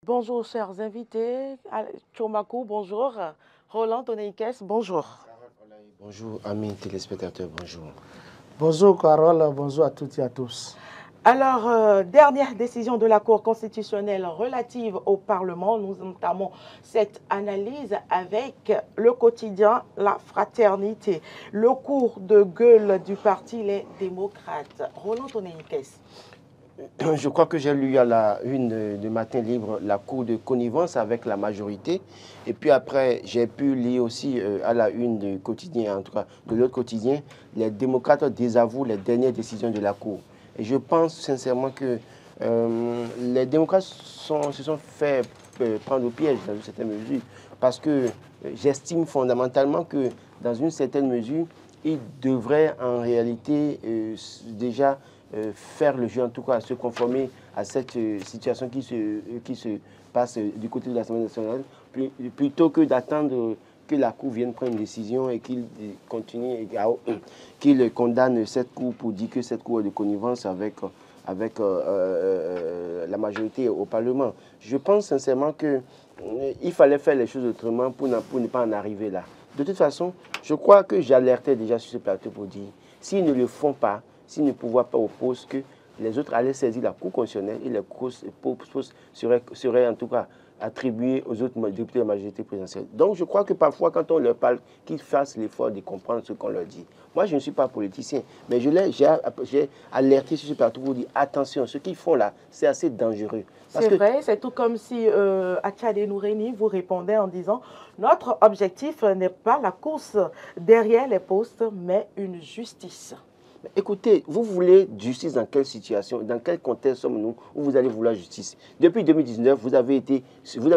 Bonjour, chers invités. Chomakou, bonjour. Roland Toneikes, bonjour. Bonjour, amis téléspectateurs, bonjour. Bonjour, Carole, bonjour à toutes et à tous. Alors, dernière décision de la Cour constitutionnelle relative au Parlement. Nous entamons cette analyse avec le quotidien La Fraternité, le cours de gueule du parti Les Démocrates. Roland Toneikes. Je crois que j'ai lu à la une de Matin Libre la cour de connivence avec la majorité. Et puis après, j'ai pu lire aussi à la une du quotidien, en tout cas de l'autre quotidien, les démocrates désavouent les dernières décisions de la cour. Et je pense sincèrement que les démocrates se sont fait prendre au piège dans une certaine mesure. Parce que j'estime fondamentalement que dans une certaine mesure, ils devraient en réalité déjà faire le jeu, en tout cas se conformer à cette situation qui se passe du côté de l'Assemblée nationale, plutôt que d'attendre que la Cour vienne prendre une décision et qu'il continue, qu'il condamne cette Cour pour dire que cette Cour est de connivence avec la majorité au Parlement. Je pense sincèrement qu'il fallait faire les choses autrement pour ne pas en arriver là. De toute façon, je crois que j'alertais déjà sur ce plateau pour dire, s'ils ne le font pas, s'ils ne pouvaient pas au poste, que les autres allaient saisir la Cour constitutionnelle et les postes seraient en tout cas attribués aux autres députés de la majorité présidentielle. Donc je crois que parfois, quand on leur parle, qu'ils fassent l'effort de comprendre ce qu'on leur dit. Moi, je ne suis pas politicien, mais j'ai alerté sur ce plateau pour dire attention, ce qu'ils font là, c'est assez dangereux. C'est vrai, c'est tout comme si Atchade Noureni vous répondait en disant « Notre objectif n'est pas la course derrière les postes, mais une justice ». Écoutez, vous voulez justice dans quelle situation, dans quel contexte sommes-nous où vous allez vouloir justice? Depuis 2019, vous avez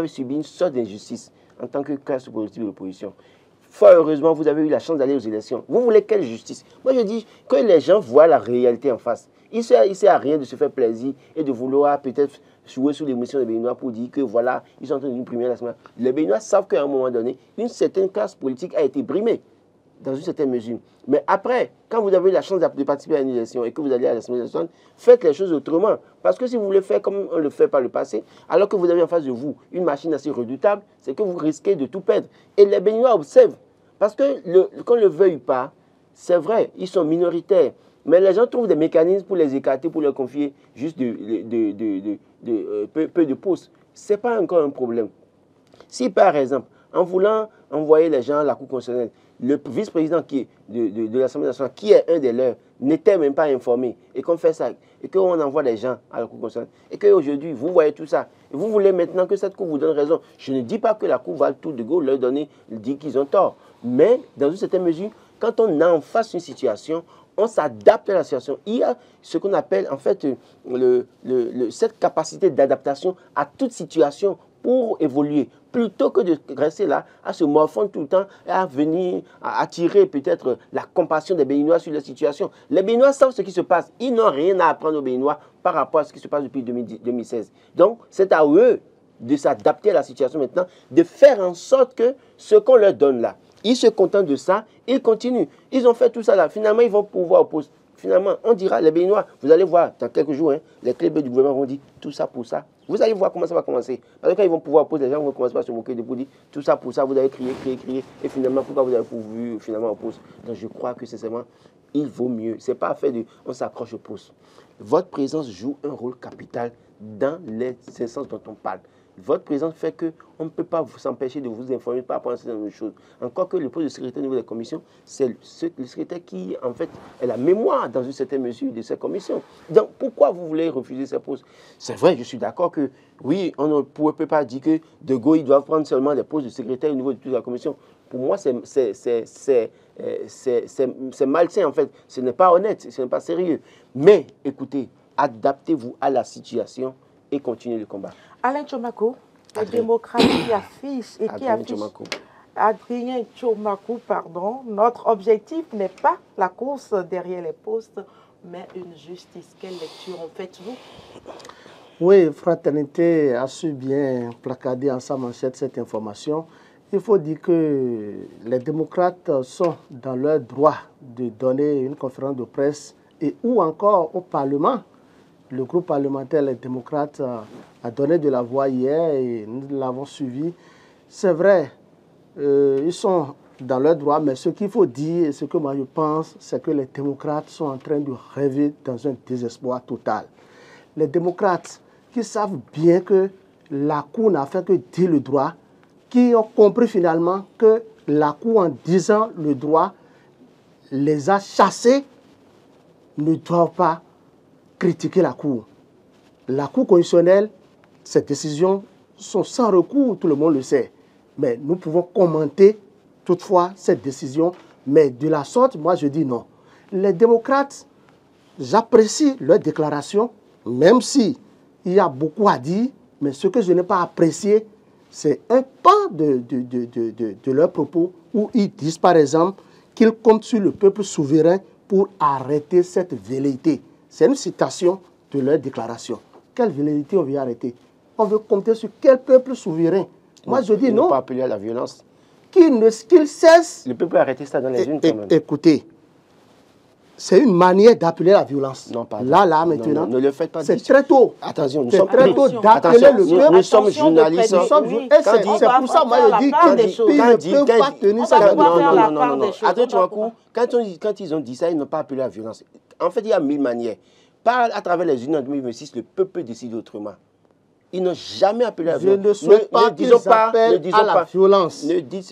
subi une sorte d'injustice en tant que classe politique de l'opposition. Fort heureusement, vous avez eu la chance d'aller aux élections. Vous voulez quelle justice? Moi, je dis que les gens voient la réalité en face. Il ne sert à rien de se faire plaisir et de vouloir peut-être jouer sur l'émotion des Béninois pour dire que voilà, ils sont en train d'une primer la semaine. Les Béninois savent qu'à un moment donné, une certaine classe politique a été brimée dans une certaine mesure. Mais après, quand vous avez la chance de participer à une élection et que vous allez à l'Assemblée nationale, faites les choses autrement. Parce que si vous voulez faire comme on le fait par le passé, alors que vous avez en face de vous une machine assez redoutable, c'est que vous risquez de tout perdre. Et les Béninois observent. Parce que qu'on ne le veuille pas, c'est vrai, ils sont minoritaires. Mais les gens trouvent des mécanismes pour les écarter, pour leur confier juste peu de postes. Ce n'est pas encore un problème. Si par exemple, en voulant envoyer les gens à la Cour constitutionnelle, le vice-président de l'Assemblée nationale, qui est un des leurs, n'était même pas informé, et qu'on fait ça, et qu'on envoie les gens à la Cour constitutionnelle, et qu'aujourd'hui, vous voyez tout ça, et vous voulez maintenant que cette Cour vous donne raison. Je ne dis pas que la Cour va tout de go leur donner, dire qu'ils ont tort, mais dans une certaine mesure, quand on a en face une situation, on s'adapte à la situation. Il y a ce qu'on appelle en fait cette capacité d'adaptation à toute situation pour évoluer, plutôt que de rester là, à se morfondre tout le temps et à venir à attirer peut-être la compassion des Béninois sur la situation. Les Béninois savent ce qui se passe. Ils n'ont rien à apprendre aux Béninois par rapport à ce qui se passe depuis 2016. Donc, c'est à eux de s'adapter à la situation maintenant, de faire en sorte que ce qu'on leur donne là, ils se contentent de ça, ils continuent. Ils ont fait tout ça là. Finalement, ils vont pouvoir opposer. Finalement, on dira, les Béninois, vous allez voir, dans quelques jours, les clés du gouvernement vont dire tout ça pour ça. Vous allez voir comment ça va commencer. Parce que quand ils vont pouvoir opposer, les gens vont commencer par se moquer de vous dire tout ça pour ça, vous allez crier. Et finalement, pourquoi vous avez pourvu finalement au poste? Donc je crois que sincèrement, il vaut mieux. Ce n'est pas affaire de on s'accroche au poste. Votre présence joue un rôle capital dans les instances dont on parle. Votre présence fait qu'on ne peut pas s'empêcher de vous informer par rapport à certaines choses. Encore que le poste de secrétaire au niveau des commissions, c'est le secrétaire qui, en fait, est la mémoire dans une certaine mesure de ces commissions. Donc, pourquoi vous voulez refuser ces postes? C'est vrai, je suis d'accord que, oui, on ne peut pas dire que de Gaulle, il doit prendre seulement des postes de secrétaire au niveau de toute la commission. Pour moi, c'est malsain, en fait. Ce n'est pas honnête, ce n'est pas sérieux. Mais, écoutez, adaptez-vous à la situation et continuez le combat. Alain Chomakou, le démocrate qui affiche et qui affiche. Adrien Chomakou, pardon. Notre objectif n'est pas la course derrière les postes, mais une justice. Quelle lecture en faites-vous? Oui, Fraternité a su bien placader en sa manchette cette information. Il faut dire que les démocrates sont dans leur droit de donner une conférence de presse et ou encore au Parlement Le groupe parlementaire Les Démocrates a donné de la voix hier et nous l'avons suivi. C'est vrai, ils sont dans leurs droits, mais ce qu'il faut dire et ce que moi je pense, c'est que les démocrates sont en train de rêver dans un désespoir total. Les démocrates qui savent bien que la Cour n'a fait que dire le droit, qui ont compris finalement que la Cour, en disant le droit, les a chassés, ne doivent pas critiquer la Cour. La Cour constitutionnelle, ces décisions sont sans recours, tout le monde le sait. Mais nous pouvons commenter toutefois cette décision, mais de la sorte, moi je dis non. Les démocrates, j'apprécie leurs déclarations, même si il y a beaucoup à dire, mais ce que je n'ai pas apprécié, c'est un pan de leurs propos où ils disent par exemple qu'ils comptent sur le peuple souverain pour arrêter cette velléité. C'est une citation de leur déclaration. Quelle velléité on veut arrêter? On veut compter sur quel peuple souverain? Moi je dis non. Ne pas appeler à la violence. Qu'il cesse. Le peuple a arrêté ça dans les unes quand même. Écoutez, c'est une manière d'appeler la violence. Non, pas là, maintenant. Non, ne le faites pas. C'est très tôt. Attention, nous c'est sommes très tôt d'appeler le peuple. Nous sommes journalistes. C'est pour ça, moi, je dis qu'ils ne peuvent pas tenir ça. Non. Attends, tu vois, quand ils ont dit ça, ils n'ont pas appelé à la violence. En fait, il y a 1000 manières. Pas à travers les unes en 2026, le peuple peut décider autrement. Ils n'ont jamais appelé à la violence. Je ne souhaite pas qu'ils appellent à la violence.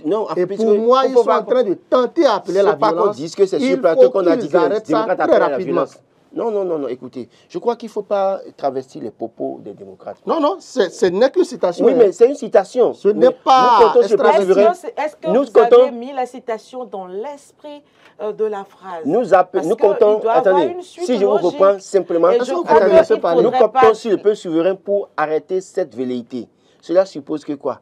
Non, et pour moi, ils sont en train de tenter à appeler la violence. Il ne faut pas qu'on dise que c'est sur le plateau qu'on a dit que les démocrates appellent à la violence. Non, écoutez, je crois qu'il ne faut pas travestir les propos des démocrates. Non, ce n'est qu'une citation. Oui, mais c'est une citation. Ce n'est pas... Est-ce que vous avez mis la citation dans l'esprit de la phrase? Nous comptons... Attendez, si je vous reprends simplement, nous comptons sur le peuple souverain pour arrêter cette velléité. Cela suppose que quoi?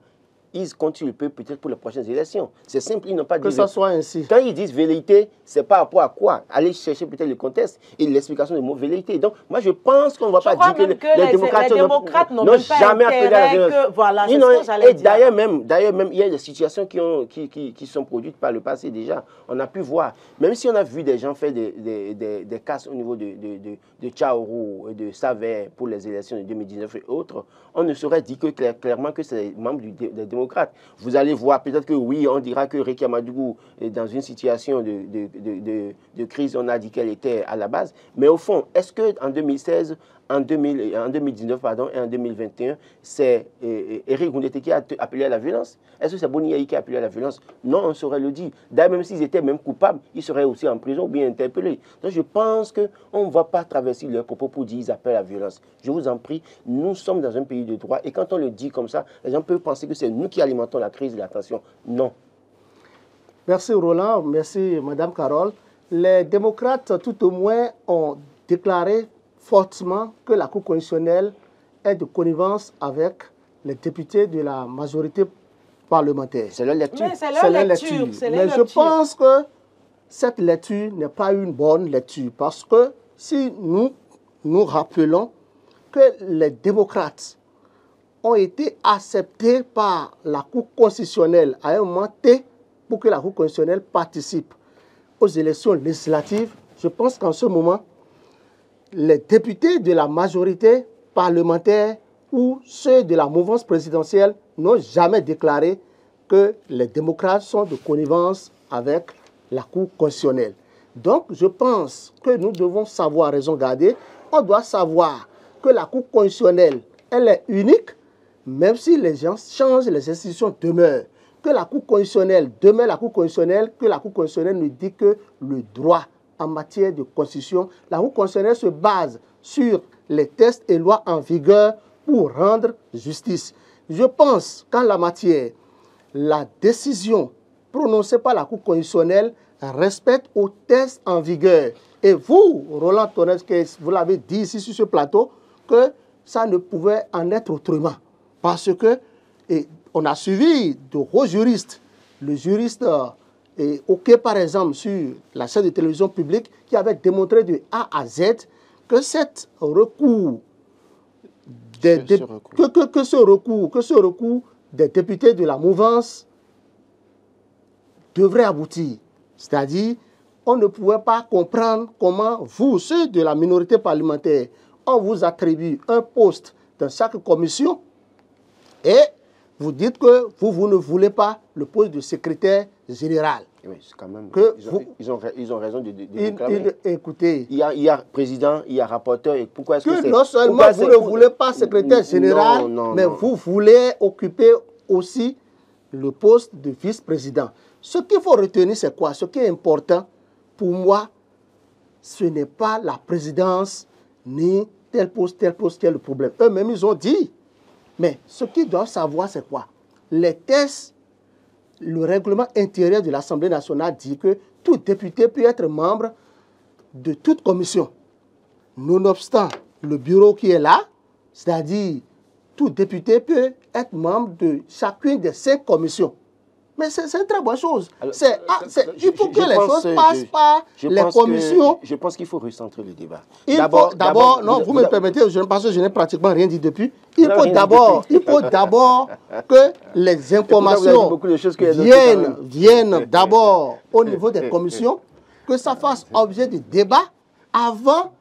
Ils continuent le peuple peut-être pour les prochaines élections. C'est simple, ils n'ont pas dit... Que ça soit ainsi. Quand ils disent velléité, c'est par rapport à quoi? Aller chercher peut-être le contexte et l'explication du mot velléité. Donc, moi, je pense qu'on ne va pas dire que les démocrates n'ont jamais appelé à la violence. Voilà, c'est ce que j'allais dire. D'ailleurs même, il y a des situations qui sont produites par le passé déjà. On a pu voir. Même si on a vu des gens faire des casses au niveau de Tchaourou et de Saver pour les élections de 2019 et autres, on ne saurait dire que clairement que c'est membre des démocrates. Vous allez voir, peut-être que oui, on dira que Réki Amadougou est dans une situation de crise, on a dit qu'elle était à la base. Mais au fond, est-ce qu'en 2016, en 2019 et en 2021, c'est Éric Ngoundete qui a appelé à la violence? Est-ce que c'est Boni Yayi qui a appelé à la violence? Non, on saurait le dire. D'ailleurs, même s'ils étaient même coupables, ils seraient aussi en prison ou bien interpellés. Donc je pense qu'on ne va pas traverser leurs propos pour dire qu'ils appellent à la violence. Je vous en prie, nous sommes dans un pays de droit et quand on le dit comme ça, les gens peuvent penser que c'est nous qui alimentons la crise de la tension. Non. Merci Roland, merci Madame Carole. Les démocrates, tout au moins, ont déclaré fortement que la Cour constitutionnelle est de connivence avec les députés de la majorité parlementaire. C'est leur lecture. C'est leur lecture. Mais je pense que cette lecture n'est pas une bonne lecture parce que si nous rappelons que les démocrates ont été acceptés par la Cour constitutionnelle à un moment T pour que la Cour constitutionnelle participe aux élections législatives, je pense qu'en ce moment, les députés de la majorité parlementaire ou ceux de la mouvance présidentielle n'ont jamais déclaré que les démocrates sont de connivence avec la Cour constitutionnelle. Donc, je pense que nous devons savoir raison garder. On doit savoir que la Cour constitutionnelle, elle est unique, même si les gens changent, les institutions demeurent. Que la Cour constitutionnelle demeure la Cour constitutionnelle, que la Cour constitutionnelle ne dit que le droit en matière de constitution. La Cour constitutionnelle se base sur les textes et lois en vigueur pour rendre justice. Je pense qu'en la matière, la décision prononcée par la Cour constitutionnelle respecte aux textes en vigueur. Et vous, Roland Tonnet, vous l'avez dit ici sur ce plateau, que ça ne pouvait en être autrement. Parce que on a suivi de hauts juristes, le juriste OK, par exemple, sur la chaîne de télévision publique, qui avait démontré de A à Z que ce recours des députés de la mouvance devrait aboutir. C'est-à-dire, on ne pouvait pas comprendre comment vous, ceux de la minorité parlementaire, on vous attribue un poste dans chaque commission et vous dites que vous ne voulez pas le poste de secrétaire général. Oui, c'est quand même. Que ils ont raison de réclamer. Écoutez, il y a président, il y a rapporteur. Et pourquoi est-ce que non seulement vous ne voulez pas secrétaire général, mais vous voulez occuper aussi le poste de vice-président. Ce qu'il faut retenir, c'est quoi? Ce qui est important, pour moi, ce n'est pas la présidence, ni tel poste qui est le problème. Eux-mêmes, ils ont dit. Mais ce qu'ils doivent savoir, c'est quoi? Les tests, le règlement intérieur de l'Assemblée nationale dit que tout député peut être membre de toute commission. Nonobstant le bureau qui est là, c'est-à-dire tout député peut être membre de chacune des 5 commissions. Mais c'est une très bonne chose. Il faut que les choses passent par les commissions. Je pense qu'il faut recentrer le débat. D'abord, non, vous me permettez, parce que je n'ai pratiquement rien dit depuis. Il faut d'abord que les informations viennent d'abord au niveau des commissions, que ça fasse objet de débat avant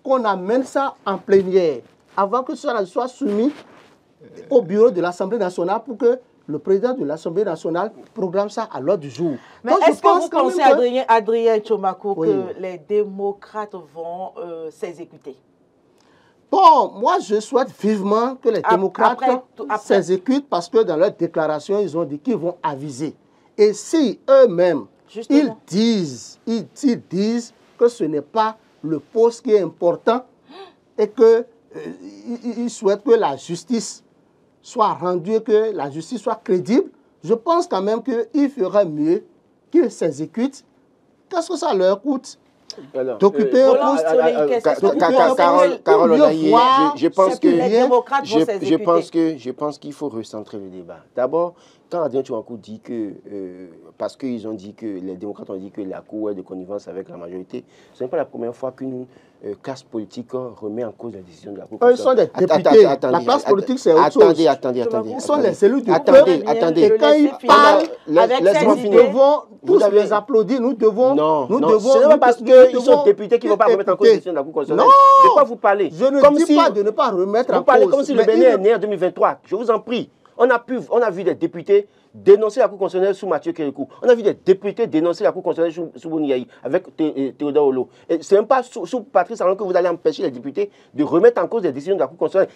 qu'on amène ça en plénière, avant que ça soit soumis au bureau de l'Assemblée nationale pour que le président de l'Assemblée nationale programme ça à l'ordre du jour. Mais est-ce que vous pensez, Adrien Tchomakou, que les démocrates vont s'exécuter? Bon, moi, je souhaite vivement que les démocrates s'exécutent parce que dans leur déclaration, ils ont dit qu'ils vont aviser. Et si eux-mêmes, ils disent que ce n'est pas le poste qui est important et qu'ils souhaitent que la justice soit rendue, que la justice soit crédible, je pense quand même qu'il ferait mieux qu'ils s'exécutent. Qu'est-ce que ça leur coûte d'occuper un poste? Carole Onaye, je pense qu'il faut recentrer le débat. D'abord, quand Adrien Tchomakou dit que, parce qu'ils ont dit que, les démocrates ont dit que la Cour est de connivence avec la majorité, ce n'est pas la première fois qu'une classe politique remet en cause la décision de la Cour. Ils sont des députés. La classe politique, c'est autre chose. Attendez. Ils sont les élus du peuple. Attendez. Et quand ils parlent, nous devons tous les applaudir. Nous devons. Ce n'est pas parce qu'ils sont députés qu'ils ne vont pas remettre en cause la décision de la Cour constitutionnelle. De quoi vous parlez? Je ne dis pas de ne pas remettre en cause. Vous parlez comme si le Bénin est né en 2023. Je vous en prie. On a vu des députés dénoncer la Cour constitutionnelle sous Mathieu Kérékou. On a vu des députés dénoncer la Cour constitutionnelle sous Bouniaï avec Théodore Olo. Et ce n'est même pas sous Patrice Talon que vous allez empêcher les députés de remettre en cause les décisions de la Cour constitutionnelle.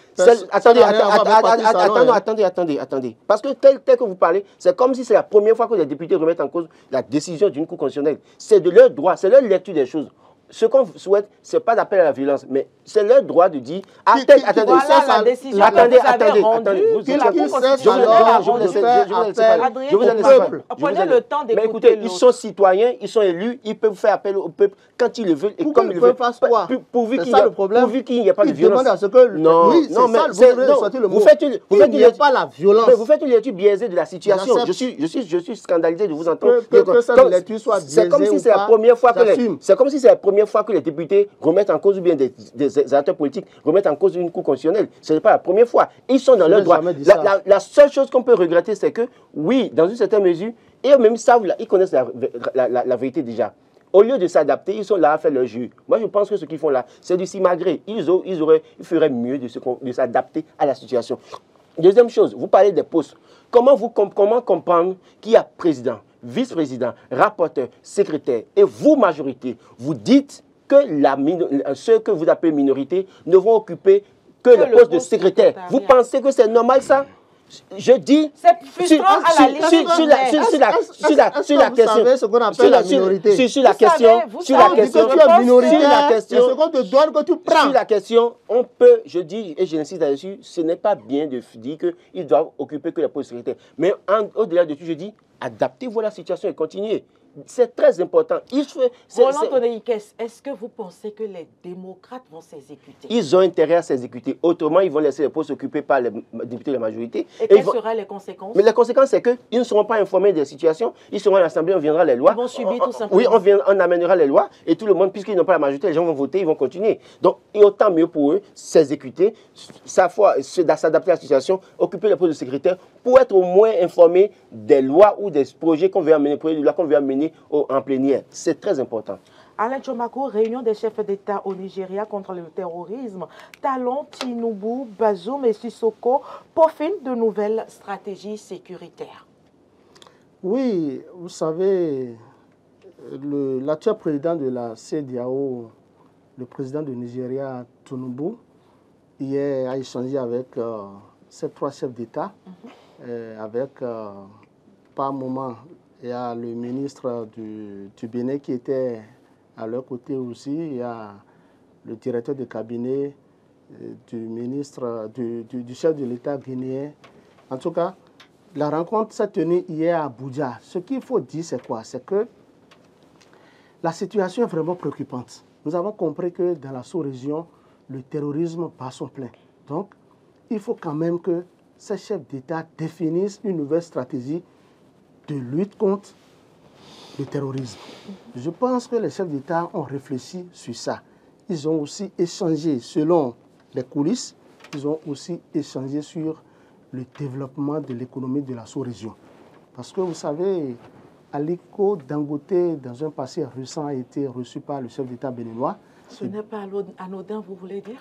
Attendez. Parce que tel que vous parlez, c'est comme si c'est la première fois que les députés remettent en cause la décision d'une Cour constitutionnelle. C'est de leur droit, c'est leur lecture des choses. Ce qu'on souhaite, ce n'est pas d'appel à la violence, mais c'est leur droit de dire... Attendez. Prenez le temps d'écouter. Mais écoutez, ils sont citoyens, ils sont élus, ils peuvent faire appel au peuple quand ils le veulent et comme ils le veulent. Pourvu qu'il n'y ait pas de violence. Non, vous faites une lecture biaisée de la situation. Je suis scandalisé de vous entendre. C'est comme si c'est la première fois que c'est comme si c'est la première fois que les députés remettent en cause, ou bien des acteurs politiques remettent en cause une Cour constitutionnelle. Ce n'est pas la première fois. Ils sont dans leur droit. La seule chose qu'on peut regretter, c'est que, oui, dans une certaine mesure, et eux-mêmes savent, ils connaissent la vérité déjà. Au lieu de s'adapter, ils sont là à faire leur jeu. Moi, je pense que ce qu'ils font là, c'est du simagré. Ils feraient mieux de s'adapter à la situation. Deuxième chose, vous parlez des postes. Comment comprendre qu'il y a président, vice-président, rapporteur, secrétaire et vous, majorité, vous dites que ceux que vous appelez minorité ne vont occuper que le poste de secrétaire. Vous pensez que c'est normal ça? Je dis... C'est frustrant à la limite. Sur la question... ce qu'on appelle la minorité. Sur la question... Ce qu'on te donne, que tu prends. Sur la question, on peut, je dis, et j'insiste là-dessus, ce n'est pas bien de dire qu'ils doivent occuper que les postes secrétaires. Mais au-delà de tout, je dis, adaptez-vous à la situation et continuez. C'est très important. Roland Tonneikes, est-ce que vous pensez que les démocrates vont s'exécuter? Ils ont intérêt à s'exécuter. Autrement, ils vont laisser les postes occupés par les députés de la majorité. Et quelles seraient les conséquences? Mais les conséquences, c'est qu'ils ne seront pas informés des situations. Ils seront à l'Assemblée, on viendra les lois. Ils vont subir tout simplement. Oui, on amènera les lois et tout le monde, puisqu'ils n'ont pas la majorité, les gens vont voter, ils vont continuer. Donc, il est autant mieux pour eux s'exécuter, s'adapter à la situation, occuper les postes de secrétaire pour être au moins informés des lois ou des projets qu'on veut amener, en plénière. C'est très important. Alain Tchomakou, réunion des chefs d'État au Nigeria contre le terrorisme. Talon, Tinubu, Bazoum et Sissoko peaufinent de nouvelles stratégies sécuritaires. Oui, vous savez, l'actuel président de la CEDEAO, le président du Nigeria, Tinubu, hier a échangé avec ces trois chefs d'État, par moment, il y a le ministre du Bénin qui était à leur côté aussi, il y a le directeur de cabinet du ministre, du chef de l'État guinéen. En tout cas, la rencontre s'est tenue hier à Abuja. Ce qu'il faut dire, c'est quoi? C'est que la situation est vraiment préoccupante. Nous avons compris que dans la sous-région, le terrorisme bat son plein. Donc, il faut quand même que ces chefs d'État définissent une nouvelle stratégie de lutte contre le terrorisme. Je pense que les chefs d'État ont réfléchi sur ça. Ils ont aussi échangé, selon les coulisses, ils ont aussi échangé sur le développement de l'économie de la sous-région. Parce que vous savez, Aliko Dangote, dans un passé récent, a été reçu par le chef d'État béninois. Ce n'est pas anodin, vous voulez dire?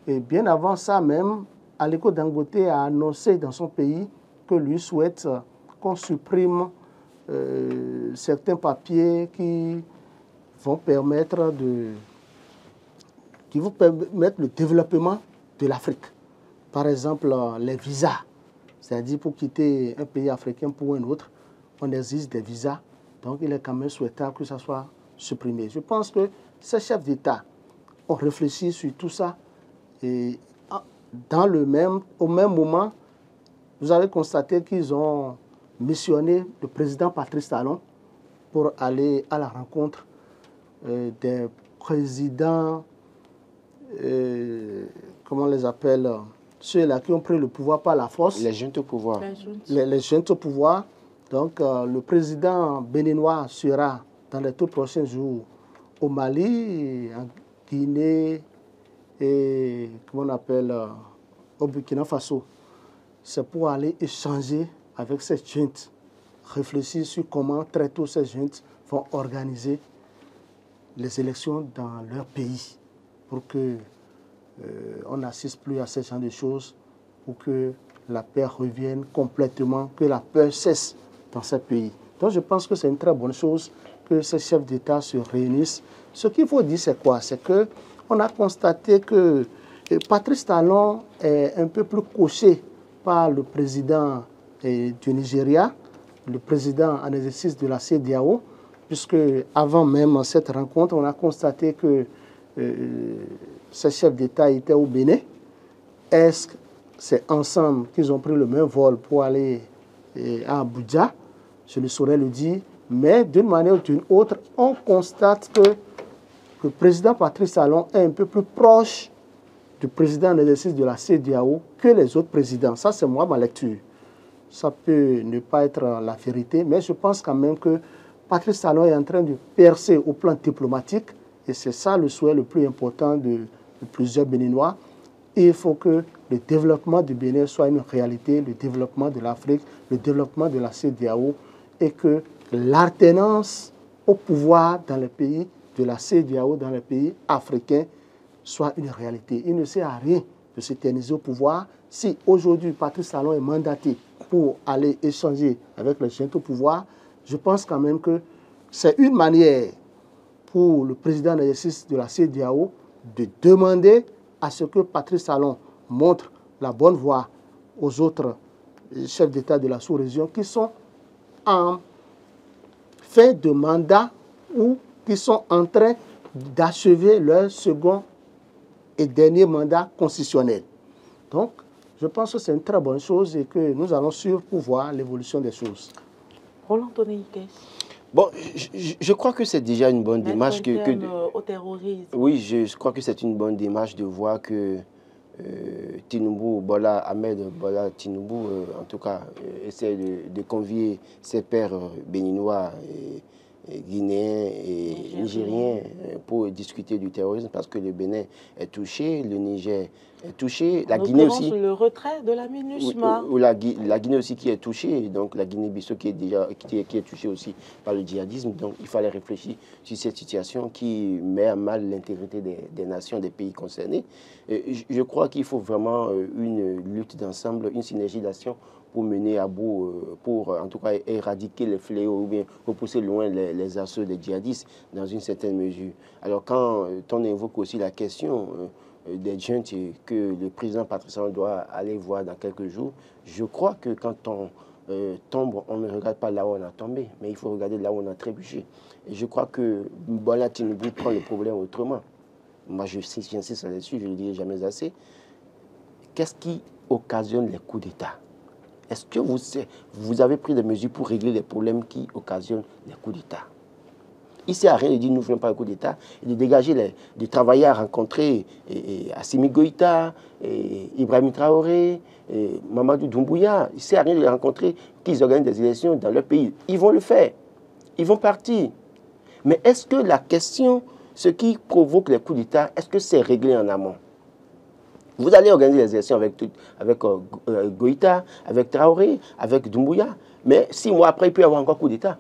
Et bien avant ça même, Aliko Dangote a annoncé dans son pays que lui souhaite qu'on supprime certains papiers qui vont permettre le développement de l'Afrique. Par exemple, les visas, c'est-à-dire pour quitter un pays africain pour un autre, on exige des visas. Donc, il est quand même souhaitable que ça soit supprimé. Je pense que ces chefs d'État ont réfléchi sur tout ça et au même moment, vous avez constaté qu'ils ont missionné le président Patrice Talon pour aller à la rencontre des présidents, comment on les appelle, ceux-là qui ont pris le pouvoir par la force. Les juntes au pouvoir. Les juntes au pouvoir. Donc, le président béninois sera dans les tout prochains jours au Mali, en Guinée et, comment on appelle, au Burkina Faso. C'est pour aller échanger avec ces juntes, réfléchir sur comment très tôt ces juntes vont organiser les élections dans leur pays pour que on n'assiste plus à ce genre de choses, pour que la paix revienne complètement, que la peur cesse dans ces pays. Donc je pense que c'est une très bonne chose que ces chefs d'État se réunissent. Ce qu'il faut dire, c'est quoi? C'est qu'on a constaté que Patrice Talon est un peu plus coché par le président du Nigeria, le président en exercice de la CEDEAO, puisque avant même cette rencontre, on a constaté que ces chefs d'État étaient au Bénin. Est-ce que c'est ensemble qu'ils ont pris le même vol pour aller à Abuja? Je ne saurais le dire. Mais d'une manière ou d'une autre, on constate que le président Patrice Talon est un peu plus proche du président en exercice de la CEDEAO que les autres présidents. Ça, c'est moi, ma lecture. Ça peut ne pas être la vérité, mais je pense quand même que Patrice Talon est en train de percer au plan diplomatique, et c'est ça le souhait le plus important de plusieurs Béninois. Il faut que le développement du Bénin soit une réalité, le développement de l'Afrique, le développement de la CEDEAO, et que l'alternance au pouvoir dans les pays de la CEDEAO, dans les pays africains, soit une réalité. Il ne sert à rien de s'éterniser au pouvoir si aujourd'hui Patrice Talon est mandaté pour aller échanger avec les gens au pouvoir. Je pense quand même que c'est une manière pour le président de l'exercice de la CEDEAO de demander à ce que Patrice Talon montre la bonne voie aux autres chefs d'État de la sous-région qui sont en fin de mandat ou qui sont en train d'achever leur second et dernier mandat constitutionnel. Donc, je pense que c'est une très bonne chose et que nous allons suivre pour voir l'évolution des choses. Roland Toneiques. Bon, je crois que c'est déjà une bonne démarche au terrorisme. Oui, je crois que c'est une bonne démarche de voir que Tinubu, Ahmed Bola Tinubu, en tout cas, essaie de convier ses pairs béninois, guinéens et nigériens pour discuter du terrorisme parce que le Bénin est touché, le Niger est touchée. La Guinée aussi. Le retrait de la MINUSMA. La Guinée aussi qui est touchée, donc la Guinée-Bissau qui est touchée aussi par le djihadisme. Donc il fallait réfléchir sur cette situation qui met à mal l'intégrité des nations, des pays concernés. Je crois qu'il faut vraiment une lutte d'ensemble, une synergie d'action pour mener à bout, pour en tout cas éradiquer les fléaux ou bien repousser loin les assauts des djihadistes dans une certaine mesure. Alors quand on évoque aussi la question des juntes que le président Patrice Talon doit aller voir dans quelques jours, je crois que quand on tombe, on ne regarde pas là où on a tombé, mais il faut regarder là où on a trébuché. Et je crois que Bola Tinubu prend le problème autrement. Moi, j'insiste là-dessus, je ne le dirai jamais assez. Qu'est-ce qui occasionne les coups d'État? Est-ce que vous avez pris des mesures pour régler les problèmes qui occasionnent les coups d'État? Il ne sert à rien de dire nous ne voulons pas un coup d'État et de dégager, de travailler à rencontrer Assimi Goïta, Ibrahim Traoré, Mamadou Doumbouya. Il ne sert à rien de les rencontrer, qu'ils organisent des élections dans leur pays. Ils vont le faire. Ils vont partir. Mais est-ce que la question, ce qui provoque les coups d'État, est-ce que c'est réglé en amont? Vous allez organiser les élections avec Goïta, avec Traoré, avec Doumbouya. Mais 6 mois après, il peut y avoir encore coup d'État.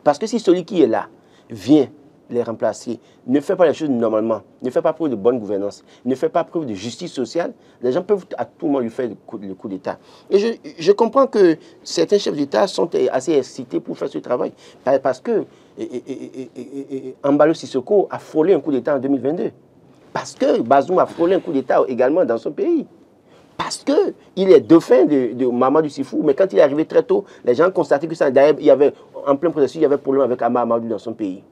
Parce que si celui qui est là vient les remplacer, ne fait pas les choses normalement, ne fait pas preuve de bonne gouvernance, ne fait pas preuve de justice sociale, les gens peuvent à tout moment lui faire le coup d'État. Et je comprends que certains chefs d'État sont assez excités pour faire ce travail. Parce que Embalo Sissoko a frôlé un coup d'État en 2022. Parce que Bazoum a frôlé un coup d'État également dans son pays. Parce qu'il est dauphin de Mamadou Sifou, mais quand il est arrivé très tôt, les gens constataient que ça, d'ailleurs, il y avait, en plein processus, il y avait problème avec Amadou dans son pays.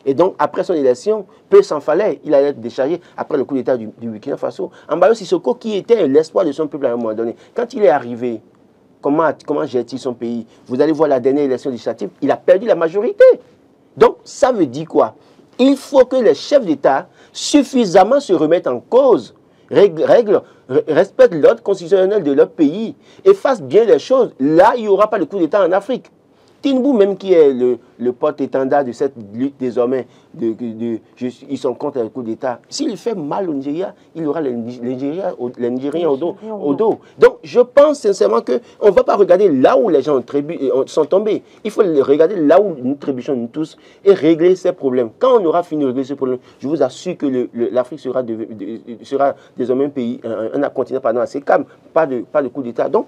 Et donc, après son élection, peu s'en fallait, il allait être déchargé après le coup d'État du Burkina Faso. Embalo Sissoko, qui était l'espoir de son peuple à un moment donné, quand il est arrivé, comment gère-t-il son pays? Vous allez voir la dernière élection législative, il a perdu la majorité. Donc, ça veut dire quoi? Il faut que les chefs d'État suffisamment se remettent en cause, respectent l'ordre constitutionnel de leur pays et fassent bien les choses. Là, il n'y aura pas de coup d'État en Afrique. Tinubu, même qui est le porte-étendard de cette lutte désormais, ils sont contre le coup d'État. S'il fait mal au Nigeria, il y aura les Nigériens au dos. Donc, je pense sincèrement qu'on ne va pas regarder là où les gens sont tombés. Il faut regarder là où nous trébuchons nous tous et régler ces problèmes. Quand on aura fini de régler ces problèmes, je vous assure que l'Afrique sera désormais un pays, un continent assez calme, pas de coup d'État. Donc,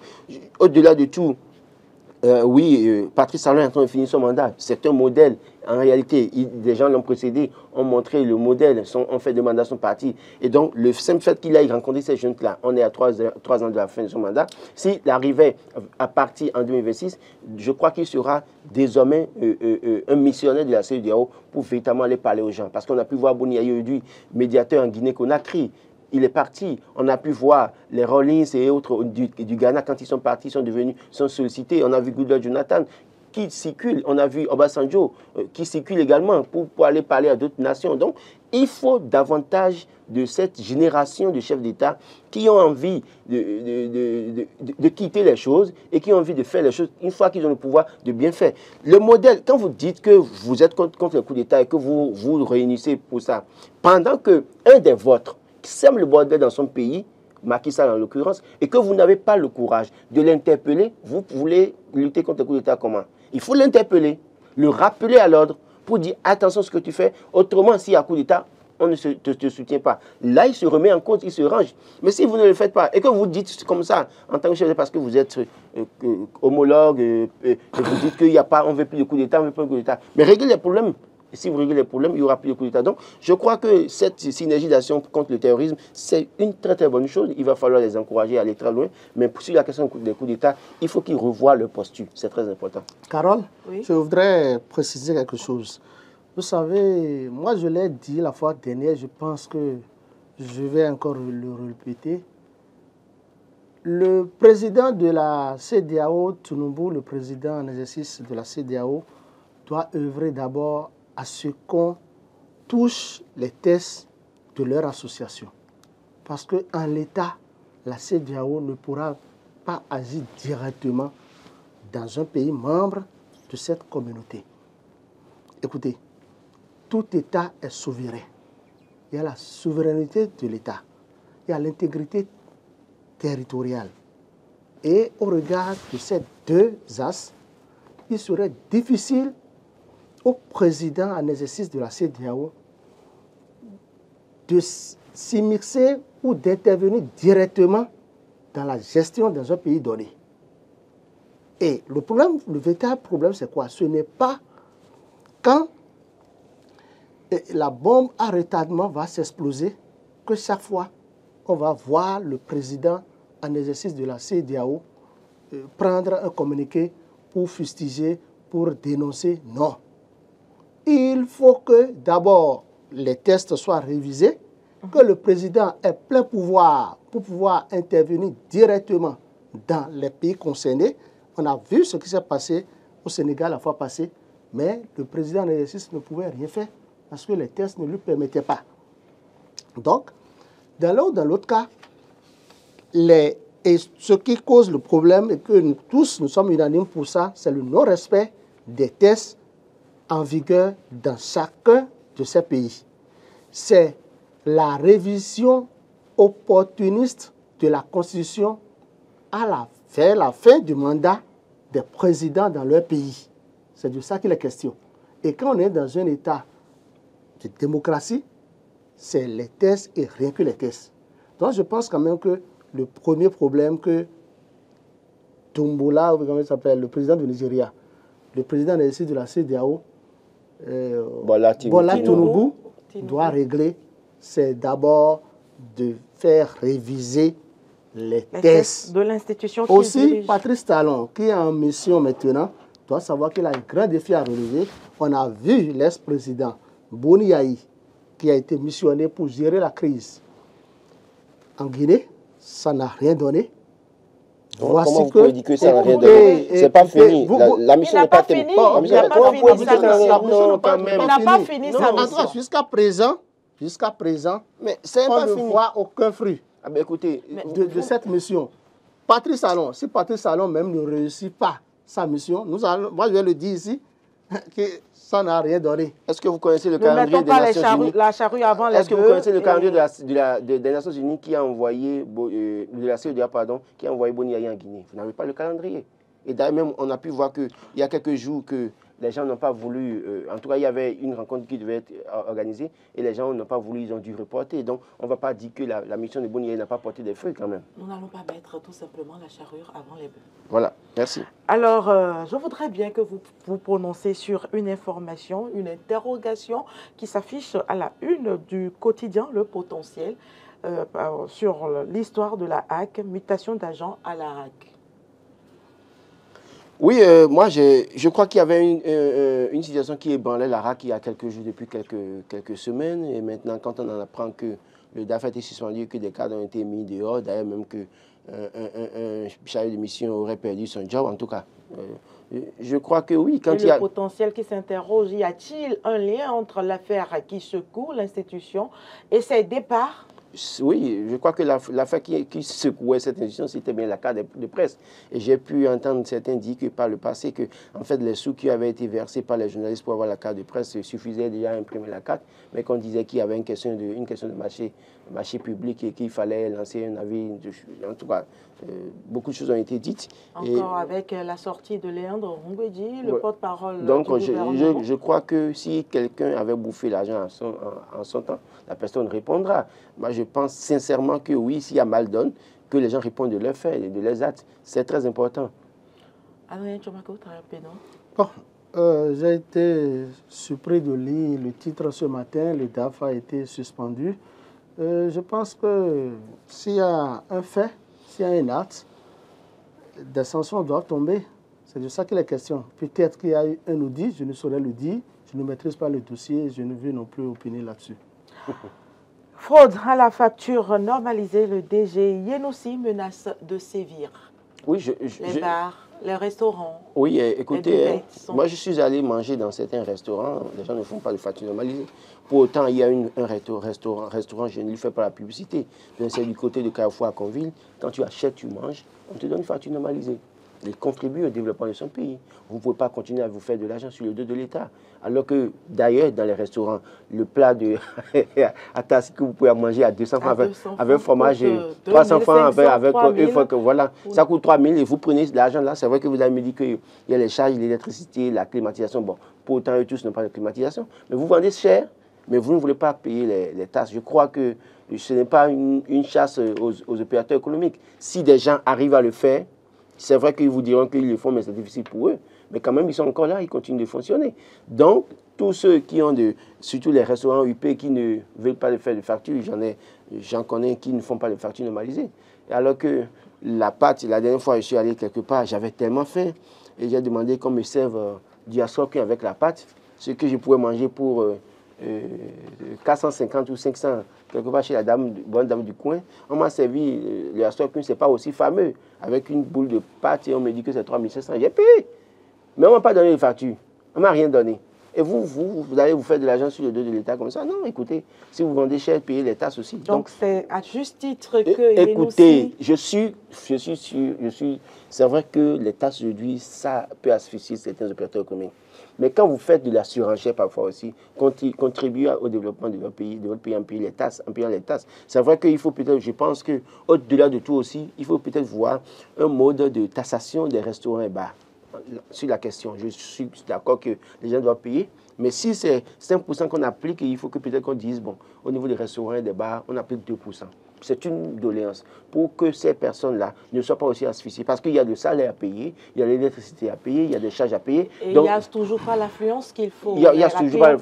au-delà de tout, Patrice Talon est en train de finir son mandat. C'est un modèle. En réalité, des gens l'ont précédé, ont montré le modèle, ont fait des mandats, sont partis. Et donc, le simple fait qu'il aille rencontrer ces jeunes-là, on est à 3 ans de la fin de son mandat. S'il arrivait à partir en 2026, je crois qu'il sera désormais un missionnaire de la CEDEAO pour véritablement aller parler aux gens. Parce qu'on a pu voir Boni Ayoudou, médiateur en Guinée-Conakry. Il est parti. On a pu voir les Rawlings et autres du Ghana, quand ils sont partis, sont sollicités. On a vu Goodluck Jonathan qui circule. On a vu Obasanjo qui circule également pour aller parler à d'autres nations. Donc, il faut davantage de cette génération de chefs d'État qui ont envie de quitter les choses et qui ont envie de faire les choses une fois qu'ils ont le pouvoir de bien faire. Le modèle, quand vous dites que vous êtes contre le coup d'État et que vous vous réunissez pour ça, pendant qu'un des vôtres sème le bordel dans son pays, Macky Sall en l'occurrence, et que vous n'avez pas le courage de l'interpeller, vous voulez lutter contre le coup d'État comment? Il faut l'interpeller, le rappeler à l'ordre pour dire attention à ce que tu fais, autrement s'il y a coup d'État, on ne te soutient pas. Là, il se remet en cause, il se range. Mais si vous ne le faites pas et que vous dites comme ça, en tant que chef, parce que vous êtes homologue, et vous dites qu'il n'y a pas, on ne veut plus de coup d'État, on ne veut pas de coup d'État. Mais réglez les problèmes. Et si vous réglez les problèmes, il n'y aura plus de coup d'État. Donc, je crois que cette synergie d'action contre le terrorisme, c'est une très très bonne chose. Il va falloir les encourager à aller très loin. Mais sur la question des coups d'État, il faut qu'ils revoient leur posture. C'est très important. Carole, oui? Je voudrais préciser quelque chose. Vous savez, moi je l'ai dit la fois dernière, je pense que je vais encore le répéter. Le président de la CEDEAO, Tinubu, le président en exercice de la CEDEAO, doit œuvrer d'abord à ce qu'on touche les tests de leur association. Parce qu'en l'état, la CEDEAO ne pourra pas agir directement dans un pays membre de cette communauté. Écoutez, tout État est souverain. Il y a la souveraineté de l'État. et à l'intégrité territoriale. Et au regard de ces deux axes, il serait difficile au président en exercice de la CEDEAO de s'immiscer ou d'intervenir directement dans la gestion dans un pays donné. Et le problème, le véritable problème, c'est quoi? Ce n'est pas quand la bombe à retardement va s'exploser que chaque fois, on va voir le président en exercice de la CEDEAO prendre un communiqué pour fustiger, pour dénoncer. Non. Il faut que d'abord les tests soient révisés, que le président ait plein pouvoir pour pouvoir intervenir directement dans les pays concernés. On a vu ce qui s'est passé au Sénégal la fois passée, mais le président en exercice ne pouvait rien faire parce que les tests ne lui permettaient pas. Donc, dans l'un ou dans l'autre cas, et ce qui cause le problème, et que nous tous nous sommes unanimes pour ça, c'est le non-respect des tests en vigueur dans chacun de ces pays. C'est la révision opportuniste de la Constitution vers la fin du mandat des présidents dans leur pays. C'est de ça qu'il est question. Et quand on est dans un État de démocratie, c'est les tests et rien que les tests. Donc je pense quand même que le premier problème que Tombola, comment il s'appelle, le président du Nigeria, le président de la CEDEAO, Bola Tinubu, doit régler, c'est d'abord de faire réviser les tests de l'institution qui aussi dirige. Patrice Talon, qui est en mission maintenant, doit savoir qu'il a un grand défi à relever. On a vu l'ex-président Boni Yayi, qui a été missionné pour gérer la crise en Guinée. Ça n'a rien donné. Comment vous pouvez dire que ça n'a rien donné? C'est pas fini. La mission n'est pas terminée. Il n'a pas fini sa mission. Jusqu'à présent, mais c'est on pas ne fini. voit aucun fruit écoutez, de cette mission. Patrice Talon, si Patrice Talon même ne réussit pas sa mission, moi je vais le dire ici, que ça n'a rien donné. Est-ce que vous connaissez le calendrier des Nations Unies? La charrue avant les Est-ce que vous connaissez le calendrier des Nations Unies qui a envoyé, de la CEDEAO, pardon, qui a envoyé Boni Yayi en Guinée? Vous n'avez pas le calendrier. Et d'ailleurs, même, on a pu voir qu'il y a quelques jours que les gens n'ont pas voulu, en tout cas, il y avait une rencontre qui devait être organisée et les gens n'ont pas voulu, ils ont dû reporter. Donc, on ne va pas dire que la mission de Boni Yayi n'a pas porté des fruits quand même. Nous n'allons pas mettre tout simplement la charrure avant les bœufs. Voilà, merci. Alors, je voudrais bien que vous vous prononcez sur une information, une interrogation qui s'affiche à la une du quotidien Le Potentiel sur l'histoire de la HAC, mutation d'agents à la HAC. Oui, moi, je crois qu'il y avait une situation qui ébranlait la RAC il y a quelques jours, depuis quelques semaines. Et maintenant, quand on en apprend que le DAF a été suspendu, que des cadres ont été mis dehors, d'ailleurs même que un chargé de mission aurait perdu son job, en tout cas. Je crois que oui. Quand et le potentiel qui s'interroge, y a-t-il un lien entre l'affaire qui secoue l'institution et ses départs? Oui, je crois que l'affaire qui secouait cette institution, c'était bien la carte de presse. Et j'ai pu entendre certains dire que par le passé, que en fait, les sous qui avaient été versés par les journalistes pour avoir la carte de presse suffisaient déjà à imprimer la carte, mais qu'on disait qu'il y avait une question de marché public et qu'il fallait lancer un avis. En tout cas, beaucoup de choses ont été dites. Encore avec la sortie de Léandre Roumbédi, le porte-parole donc, du gouvernement. je crois que si quelqu'un avait bouffé l'argent en son temps, la personne répondra. Moi, je pense sincèrement que oui, s'il y a mal donne, que les gens répondent de leurs faits et de leurs actes. C'est très important. Adrien Tchomako, très rapidement. Bon, j'ai été surpris de lire le titre ce matin. Le DAF a été suspendu. Je pense que s'il y a un fait, s'il y a un acte, des sanctions doivent tomber. C'est de ça qu'il est question. Peut-être qu'il y a eu un audit, je ne saurais le dire. Je ne maîtrise pas le dossier, je ne veux non plus opiner là-dessus. Fraude à la facture normalisée, le DG Yenoussi menace de sévir. Oui, les bars, les restaurants. Oui, écoutez, moi je suis allé manger dans certains restaurants, les gens ne font pas de facture normalisée. Pour autant, il y a un restaurant, je ne lui fais pas la publicité. C'est du côté de Carrefour à Conville. Quand tu achètes, tu manges, on te donne une facture normalisée. il contribue au développement de son pays. Vous ne pouvez pas continuer à vous faire de l'argent sur le dos de l'État. Alors que, d'ailleurs, dans les restaurants, le plat de à tasse que vous pouvez manger à 200 francs avec fromage, 300 francs avec une fois que voilà, ça coûte 3 000 et vous prenez l'argent là. C'est vrai que vous avez me dit qu'il y a les charges, l'électricité, la climatisation. Bon, pour autant, eux tous n'ont pas de climatisation. Mais vous vendez cher, mais vous ne voulez pas payer les tasses. Je crois que ce n'est pas une chasse aux opérateurs économiques. Si des gens arrivent à le faire, c'est vrai qu'ils vous diront qu'ils le font, mais c'est difficile pour eux. Mais quand même, ils sont encore là, ils continuent de fonctionner. Donc, tous ceux qui ont surtout les restaurants UP qui ne veulent pas faire de facture, j'en connais qui ne font pas de facture normalisée. Alors que la pâte, la dernière fois, je suis allé quelque part, j'avais tellement faim. Et j'ai demandé qu'on me serve du assoc avec la pâte, ce que je pouvais manger pour 450 ou 500, quelque part chez la bonne dame du coin. On m'a servi le assoc, ce n'est pas aussi fameux, avec une boule de pâte et on me dit que c'est 3500. J'ai payé. Mais on ne m'a pas donné de facture. On ne m'a rien donné. Et vous allez vous faire de l'argent sur le dos de l'État comme ça? Non, écoutez, si vous vendez cher, payez les tasses aussi. Donc c'est à juste titre que... Écoutez, c'est vrai que les tasses aujourd'hui, ça peut asphyxier certains opérateurs économiques. Mais quand vous faites de la surenchère parfois aussi, contribuer au développement de votre pays en payant les tasses, c'est vrai qu'il faut peut-être, je pense qu'au-delà de tout aussi, il faut peut-être voir un mode de taxation des restaurants et bars. Sur la question, je suis d'accord que les gens doivent payer, mais si c'est 5% qu'on applique, il faut que peut-être qu'on dise, bon, au niveau des restaurants et des bars, on applique 2%. C'est une doléance pour que ces personnes-là ne soient pas aussi asphyxiées. Parce qu'il y a le salaire à payer, il y a l'électricité à payer, il y a des charges à payer. Et donc, il n'y a toujours pas l'affluence qu'il faut. Il y a toujours pas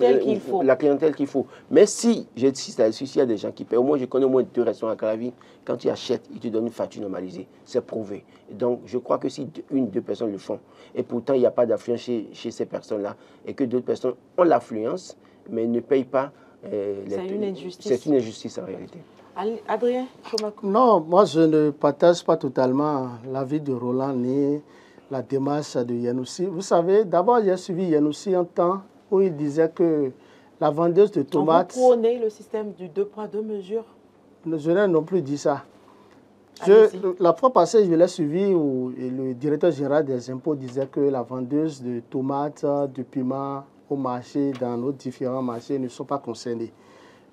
la clientèle qu'il faut. Mais si il y a des gens qui paient, au moins je connais au moins 2 restaurants à Calavi, quand tu achètes, ils te donnent une facture normalisée. C'est prouvé. Et donc je crois que si 1 ou 2 personnes le font, et pourtant il n'y a pas d'affluence chez ces personnes-là, et que d'autres personnes ont l'affluence, mais ne payent pas, c'est une injustice. C'est une injustice en réalité. Adrien Tchomakou. Non, moi je ne partage pas totalement l'avis de Roland ni la démarche de Yanoussi. Vous savez, d'abord j'ai suivi Yanoussi un temps où il disait que la vendeuse de tomates... Vous prônez le système du 2 poids 2 mesures? Je n'ai non plus dit ça. La fois passée, je l'ai suivi où le directeur général des impôts disait que la vendeuse de tomates, de piments au marché, dans nos différents marchés, ne sont pas concernés.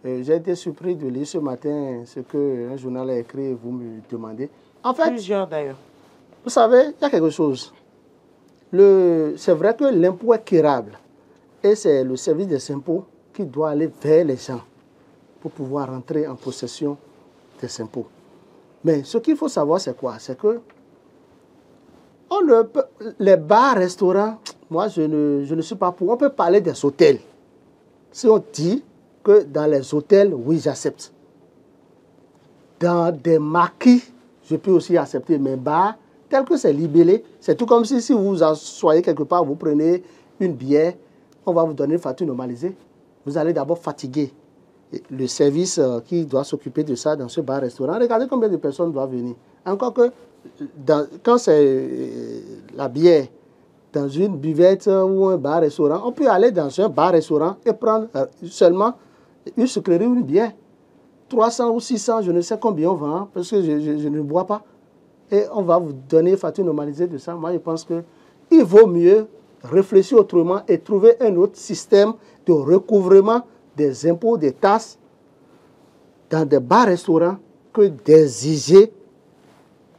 J'ai été surpris de lire ce matin ce qu'un journal a écrit et vous me demandez. En fait, plusieurs d'ailleurs. Vous savez, il y a quelque chose. C'est vrai que l'impôt est quérable et c'est le service des impôts qui doit aller vers les gens pour pouvoir entrer en possession des impôts. Mais ce qu'il faut savoir, c'est quoi? C'est que les bars, restaurants, moi je ne suis pas pour. On peut parler des hôtels. Si on dit que dans les hôtels, oui, j'accepte. Dans des maquis, je peux aussi accepter. Mais bars, tel que c'est libellé, c'est tout comme si vous soyez quelque part, vous prenez une bière, on va vous donner une facture normalisée. Vous allez d'abord fatiguer le service qui doit s'occuper de ça dans ce bar-restaurant. Regardez combien de personnes doivent venir. Encore que quand c'est la bière dans une buvette ou un bar-restaurant, on peut aller dans un bar-restaurant et prendre seulement une sucrerie ou une bière. 300 ou 600, je ne sais combien on vend, parce que je ne bois pas. Et on va vous donner une facture normalisée de ça. Moi, je pense qu'il vaut mieux réfléchir autrement et trouver un autre système de recouvrement des impôts, des tasses dans des bars-restaurants que d'exiger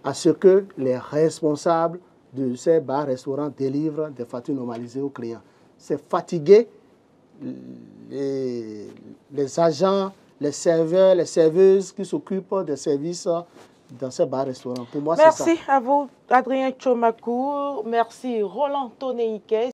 à ce que les responsables de ces bars-restaurants délivrent des factures normalisées aux clients. C'est fatiguer les agents, les serveurs, les serveuses qui s'occupent des services dans ces bars-restaurants. Pour moi, c'est ça. Merci à vous, Adrien Tchomakou. Merci, Roland Toneike.